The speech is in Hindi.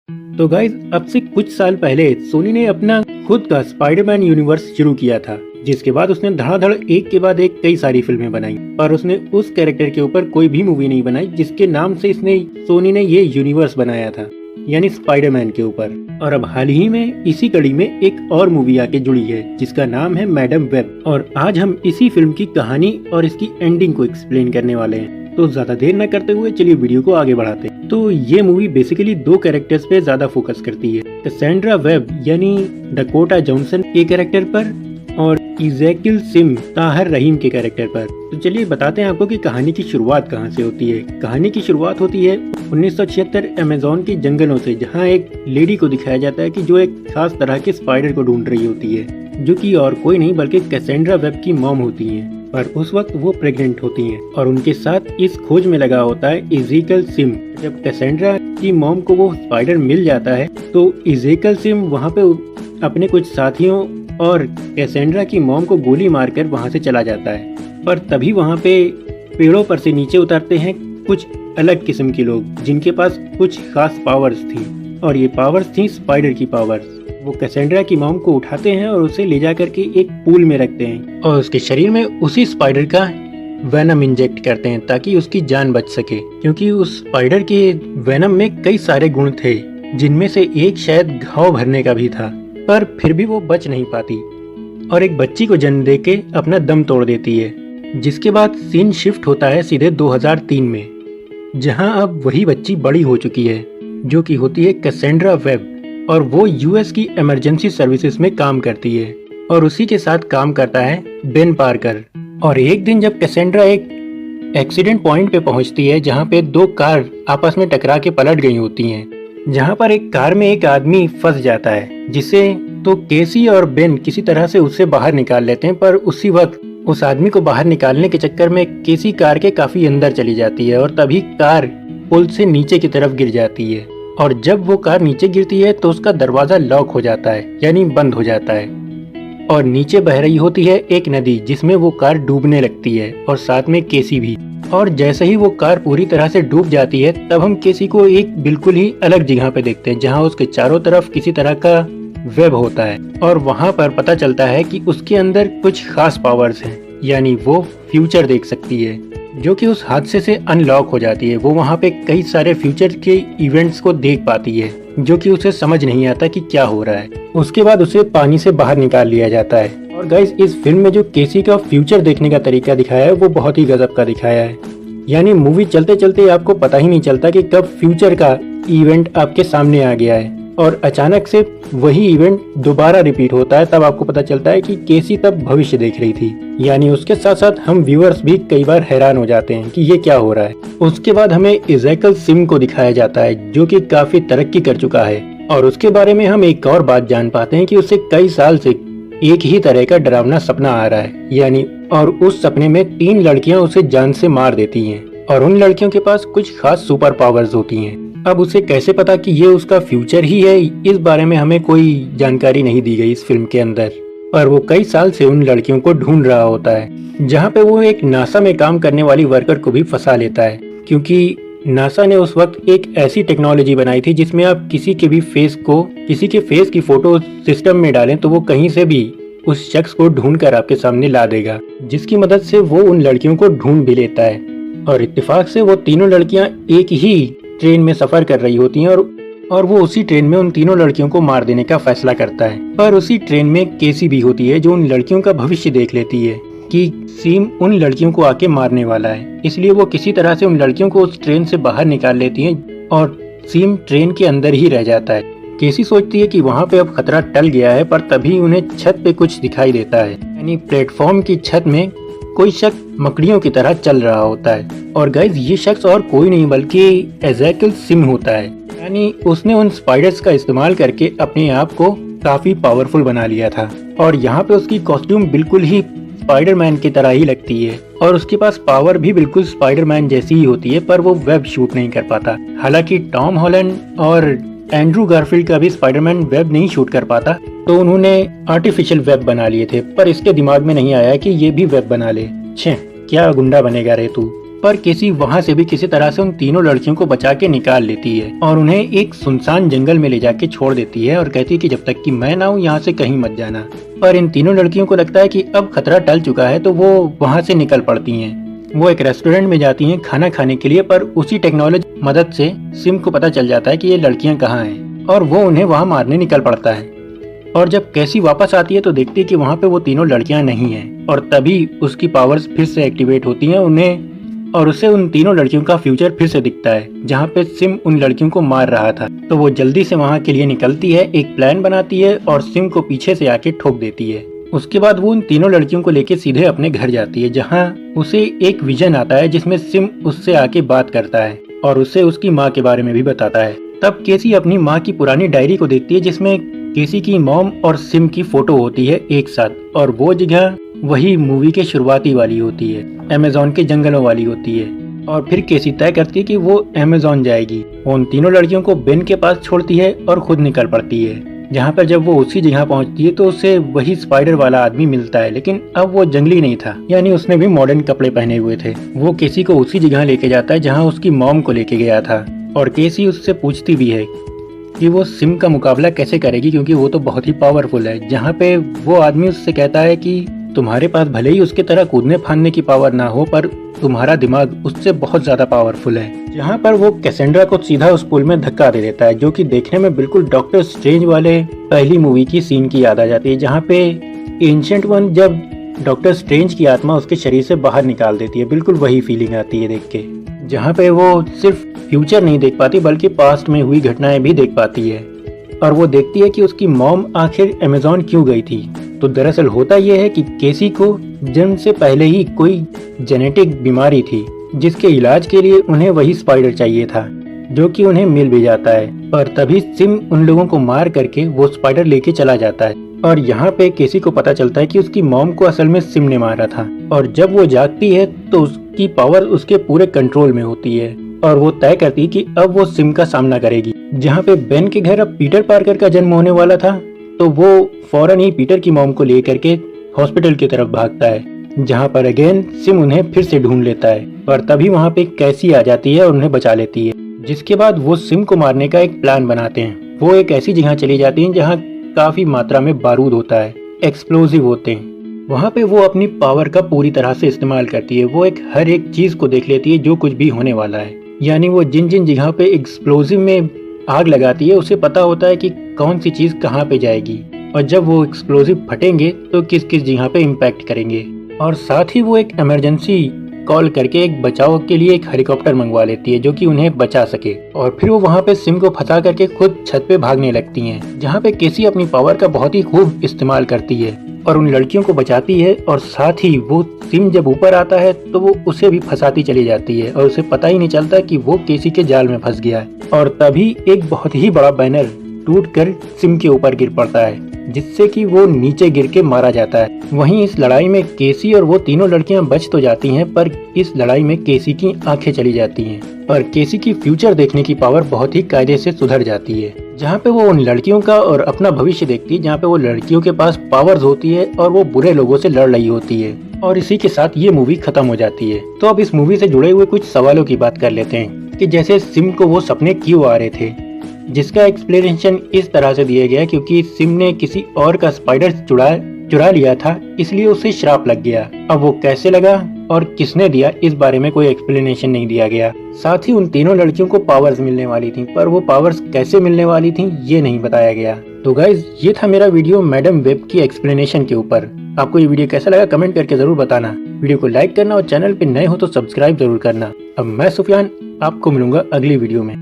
तो गाइस अब से कुछ साल पहले सोनी ने अपना खुद का स्पाइडरमैन यूनिवर्स शुरू किया था, जिसके बाद उसने धड़ाधड़ एक के बाद एक कई सारी फिल्में बनाई, पर उसने उस कैरेक्टर के ऊपर कोई भी मूवी नहीं बनाई जिसके नाम से सोनी ने ये यूनिवर्स बनाया था, यानी स्पाइडरमैन के ऊपर। और अब हाल ही में इसी कड़ी में एक और मूवी आके जुड़ी है जिसका नाम है मैडम वेब, और आज हम इसी फिल्म की कहानी और इसकी एंडिंग को एक्सप्लेन करने वाले हैं। तो ज्यादा देर न करते हुए चलिए वीडियो को आगे बढ़ाते हैं। तो ये मूवी बेसिकली दो कैरेक्टर्स पे ज्यादा फोकस करती है, कैसेंड्रा वेब यानी डकोटा जॉनसन के कैरेक्टर पर और इज़ेकियल सिम ताहर रहीम के कैरेक्टर पर। तो चलिए बताते हैं आपको कि कहानी की शुरुआत कहाँ से होती है। कहानी की शुरुआत होती है 1976 अमेज़न के जंगलों से, जहाँ एक लेडी को दिखाया जाता है कि जो एक खास तरह के स्पाइडर को ढूंढ रही होती है, जो कि और कोई नहीं बल्कि कैसेंड्रा वेब की मॉम होती है। पर उस वक्त वो प्रेग्नेंट होती हैं और उनके साथ इस खोज में लगा होता है इज़ेकियल सिम। जब कैसेंड्रा की मॉम को वो स्पाइडर मिल जाता है तो इज़ेकियल सिम वहाँ पे अपने कुछ साथियों और कैसेंड्रा की मॉम को गोली मारकर वहाँ से चला जाता है। पर तभी वहाँ पे पेड़ों पर से नीचे उतरते हैं कुछ अलग किस्म के लोग जिनके पास कुछ खास पावर्स थी, और ये पावर्स थी स्पाइडर की पावर्स। वो कैसेंड्रा की मॉम को उठाते हैं और उसे ले जाकर के एक पूल में रखते हैं और उसके शरीर में उसी स्पाइडर का वेनम इंजेक्ट करते हैं ताकि उसकी जान बच सके, क्योंकि उस स्पाइडर के वेनम में कई सारे गुण थे जिनमें से एक शायद घाव भरने का भी था, पर फिर भी वो बच नहीं पाती और एक बच्ची को जन्म देके अपना दम तोड़ देती है। जिसके बाद सीन शिफ्ट होता है सीधे 2003 में, जहां अब वही बच्ची बड़ी हो चुकी है जो कि होती है कैसेंड्रा वेब, और वो यूएस की इमरजेंसी सर्विसेज में काम करती है और उसी के साथ काम करता है बेन पार्कर। और एक दिन जब कैसेंड्रा एक एक्सीडेंट पॉइंट पे पहुंचती है जहां पे दो कार आपस में टकरा के पलट गई होती हैं, जहां पर एक कार में एक आदमी फंस जाता है, जिसे तो केसी और बेन किसी तरह से उससे बाहर निकाल लेते हैं। पर उसी वक्त उस आदमी को बाहर निकालने के चक्कर में केसी कार के काफी अंदर चली जाती है और तभी कार पुल से नीचे की तरफ गिर जाती है। और जब वो कार नीचे गिरती है तो उसका दरवाजा लॉक हो जाता है, यानी बंद हो जाता है, और नीचे बह रही होती है एक नदी जिसमें वो कार डूबने लगती है और साथ में केसी भी। और जैसे ही वो कार पूरी तरह से डूब जाती है तब हम केसी को एक बिल्कुल ही अलग जगह पे देखते हैं जहां उसके चारों तरफ किसी तरह का वेब होता है, और वहां पर पता चलता है कि उसके अंदर कुछ खास पावर्स हैं, यानी वो फ्यूचर देख सकती है, जो कि उस हादसे से अनलॉक हो जाती है। वो वहाँ पे कई सारे फ्यूचर के इवेंट्स को देख पाती है जो कि उसे समझ नहीं आता कि क्या हो रहा है। उसके बाद उसे पानी से बाहर निकाल लिया जाता है। और गाइस इस फिल्म में जो केसी का फ्यूचर देखने का तरीका दिखाया है वो बहुत ही गजब का दिखाया है, यानी मूवी चलते चलते आपको पता ही नहीं चलता कि कब फ्यूचर का इवेंट आपके सामने आ गया है और अचानक से वही इवेंट दोबारा रिपीट होता है। तब आपको पता चलता है कि केसी तब भविष्य देख रही थी, यानी उसके साथ साथ हम व्यूअर्स भी कई बार हैरान हो जाते हैं कि ये क्या हो रहा है। उसके बाद हमें इज़ेकियल सिम को दिखाया जाता है जो कि काफी तरक्की कर चुका है, और उसके बारे में हम एक और बात जान पाते हैं कि उसे कई साल से एक ही तरह का डरावना सपना आ रहा है, यानी और उस सपने में 3 लड़कियां उसे जान से मार देती हैं और उन लड़कियों के पास कुछ खास सुपर पावर्स होती हैं। अब उसे कैसे पता कि ये उसका फ्यूचर ही है, इस बारे में हमें कोई जानकारी नहीं दी गई इस फिल्म के अंदर। पर वो कई साल से उन लड़कियों को ढूंढ रहा होता है, जहाँ पे वो एक नासा में काम करने वाली वर्कर को भी फंसा लेता है, क्योंकि नासा ने उस वक्त एक ऐसी टेक्नोलॉजी बनाई थी जिसमें आप किसी के फेस की फोटो सिस्टम में डालें तो वो कहीं से भी उस शख्स को ढूंढ कर आपके सामने ला देगा, जिसकी मदद से वो उन लड़कियों को ढूंढ भी लेता है। और इत्तेफाक से वो तीनों लड़कियां एक ही ट्रेन में सफर कर रही होती हैं और वो उसी ट्रेन में उन तीनों लड़कियों को मार देने का फैसला करता है। पर उसी ट्रेन में केसी भी होती है जो उन लड़कियों का भविष्य देख लेती है कि सीम उन लड़कियों को आके मारने वाला है, इसलिए वो किसी तरह से उन लड़कियों को उस ट्रेन से बाहर निकाल लेती हैं और सीम ट्रेन के अंदर ही रह जाता है। केसी सोचती है कि वहाँ पे अब खतरा टल गया है, पर तभी उन्हें छत पे कुछ दिखाई देता है, यानी प्लेटफॉर्म की छत में कोई शख्स मकड़ियों की तरह चल रहा होता है। और गाइज ये शख्स और कोई नहीं बल्कि इज़ेकियल सिम होता है, यानी उसने उन स्पाइडर्स का इस्तेमाल करके अपने आप को काफी पावरफुल बना लिया था। और यहाँ पे उसकी कॉस्ट्यूम बिल्कुल ही स्पाइडरमैन की तरह ही लगती है और उसके पास पावर भी बिल्कुल स्पाइडरमैन जैसी ही होती है, पर वो वेब शूट नहीं कर पाता। हालांकि टॉम हॉलैंड और एंड्रू गारफील्ड का भी स्पाइडरमैन वेब नहीं शूट कर पाता, तो उन्होंने आर्टिफिशियल वेब बना लिए थे, पर इसके दिमाग में नहीं आया कि ये भी वेब बना ले। छे क्या गुंडा बनेगा रे तू। पर केसी वहाँ से भी किसी तरह से उन तीनों लड़कियों को बचा के निकाल लेती है और उन्हें एक सुनसान जंगल में ले जाके छोड़ देती है और कहती है कि जब तक कि मैं ना हूँ यहाँ से कहीं मत जाना। पर इन तीनों लड़कियों को लगता है कि अब खतरा टल चुका है, तो वो वहाँ से निकल पड़ती हैं। वो एक रेस्टोरेंट में जाती हैं खाना खाने के लिए, पर उसी टेक्नोलॉजी मदद से सिम को पता चल जाता है कि ये लड़कियां कहाँ हैं और वो उन्हें वहाँ मारने निकल पड़ता है। और जब कैसी वापस आती है तो देखती है कि वहाँ पे वो तीनों लड़कियां नहीं हैं और तभी उसकी पावर्स फिर से एक्टिवेट होती हैं और उसे उन तीनों लड़कियों का फ्यूचर फिर से दिखता है जहाँ पे सिम उन लड़कियों को मार रहा था। तो वो जल्दी से वहाँ के लिए निकलती है, एक प्लान बनाती है और सिम को पीछे से आके ठोक देती है। उसके बाद वो उन तीनों लड़कियों को लेके सीधे अपने घर जाती है, जहाँ उसे एक विजन आता है जिसमें सिम उससे आके बात करता है और उसे उसकी माँ के बारे में भी बताता है। तब केसी अपनी माँ की पुरानी डायरी को देखती है जिसमें केसी की मॉम और सिम की फोटो होती है एक साथ और वो जगह वही मूवी के शुरुआती वाली होती है, अमेज़न के जंगलों वाली होती है। और फिर केसी तय करती है कि वो अमेज़न जाएगी। वो उन तीनों लड़कियों को बेन के पास छोड़ती है और खुद निकल पड़ती है, जहाँ पर जब वो उसी जगह पहुँचती है तो उसे वही स्पाइडर वाला आदमी मिलता है, लेकिन अब वो जंगली नहीं था, यानी उसने भी मॉडर्न कपड़े पहने हुए थे। वो केसी को उसी जगह लेके जाता है जहाँ उसकी मॉम को लेके गया था और केसी उससे पूछती भी है कि वो सिम का मुकाबला कैसे करेगी क्योंकि वो तो बहुत ही पावरफुल है। जहाँ पे वो आदमी उससे कहता है कि तुम्हारे पास भले ही उसके तरह कूदने फांदने की पावर ना हो, पर तुम्हारा दिमाग उससे बहुत ज्यादा पावरफुल है। जहाँ पर वो कैसेंड्रा को सीधा उस पुल में धक्का दे देता है, जो कि देखने में बिल्कुल डॉक्टर स्ट्रेंज वाले पहली मूवी की सीन की याद आ जाती है, जहाँ पे एंशिएंट वन जब डॉक्टर स्ट्रेंज की आत्मा उसके शरीर से बाहर निकाल देती है, बिल्कुल वही फीलिंग आती है देख के। जहाँ पे वो सिर्फ फ्यूचर नहीं देख पाती बल्कि पास्ट में हुई घटनाएं भी देख पाती है और वो देखती है कि उसकी मॉम आखिर अमेज़न क्यों गई थी। तो दरअसल होता यह है कि केसी को जन्म से पहले ही कोई जेनेटिक बीमारी थी जिसके इलाज के लिए उन्हें वही स्पाइडर चाहिए था, जो कि उन्हें मिल भी जाता है। पर तभी सिम उन लोगों को मार करके वो स्पाइडर लेके चला जाता है और यहाँ पे केसी को पता चलता है कि उसकी मॉम को असल में सिम ने मारा था। और जब वो जागती है तो उसकी पावर उसके पूरे कंट्रोल में होती है और वो तय करती है कि अब वो सिम का सामना करेगी। जहाँ पे बेन के घर अब पीटर पार्कर का जन्म होने वाला था, तो वो फौरन ही पीटर की मॉम को लेकर के हॉस्पिटल की तरफ भागता है, जहाँ पर अगेन सिम उन्हें फिर से ढूंढ लेता है। पर तभी वहाँ पे कैसी आ जाती है और उन्हें बचा लेती है, जिसके बाद वो सिम को मारने का एक प्लान बनाते हैं। वो एक ऐसी जगह चली जाती है जहाँ काफी मात्रा में बारूद होता है, एक्सप्लोजिव होते हैं। वहाँ पे वो अपनी पावर का पूरी तरह से इस्तेमाल करती है। वो हर एक चीज को देख लेती है जो कुछ भी होने वाला है, यानी वो जिन जिन जगह पे एक्सप्लोजिव में आग लगाती है उसे पता होता है कि कौन सी चीज कहाँ पे जाएगी और जब वो एक्सप्लोजिव फटेंगे तो किस किस जगह पे इम्पैक्ट करेंगे। और साथ ही वो एक इमरजेंसी कॉल करके एक बचाव के लिए एक हेलीकॉप्टर मंगवा लेती है जो कि उन्हें बचा सके। और फिर वो वहाँ पे सिम को फंसा करके खुद छत पे भागने लगती हैं, जहाँ पे केसी अपनी पावर का बहुत ही खूब इस्तेमाल करती है और उन लड़कियों को बचाती है। और साथ ही वो सिम जब ऊपर आता है तो वो उसे भी फंसाती चली जाती है और उसे पता ही नहीं चलता कि वो केसी के जाल में फंस गया है। और तभी एक बहुत ही बड़ा बैनर टूटकर सिम के ऊपर गिर पड़ता है, जिससे कि वो नीचे गिर के मारा जाता है। वहीं इस लड़ाई में केसी और वो तीनों लड़कियां बच तो जाती हैं, पर इस लड़ाई में केसी की आंखें चली जाती हैं। पर केसी की फ्यूचर देखने की पावर बहुत ही कायदे से सुधर जाती है, जहाँ पे वो उन लड़कियों का और अपना भविष्य देखती है, जहाँ पे वो लड़कियों के पास पावर्स होती है और वो बुरे लोगों से लड़ रही होती है। और इसी के साथ ये मूवी खत्म हो जाती है। तो अब इस मूवी से जुड़े हुए कुछ सवालों की बात कर लेते हैं कि जैसे सिम को वो सपने क्यों आ रहे थे, जिसका एक्सप्लेनेशन इस तरह से दिया गया क्योंकि सिम ने किसी और का स्पाइडर चुरा लिया था, इसलिए उसे श्राप लग गया। अब वो कैसे लगा और किसने दिया, इस बारे में कोई एक्सप्लेनेशन नहीं दिया गया। साथ ही उन तीनों लड़कियों को पावर्स मिलने वाली थी, पर वो पावर्स कैसे मिलने वाली थी ये नहीं बताया गया। तो गाइज ये था मेरा वीडियो मैडम वेब की एक्सप्लेनेशन के ऊपर। आपको ये वीडियो कैसा लगा कमेंट करके जरूर बताना। वीडियो को लाइक करना और चैनल पे नए हो तो सब्सक्राइब जरूर करना। अब मैं सुफियान आपको मिलूंगा अगली वीडियो में।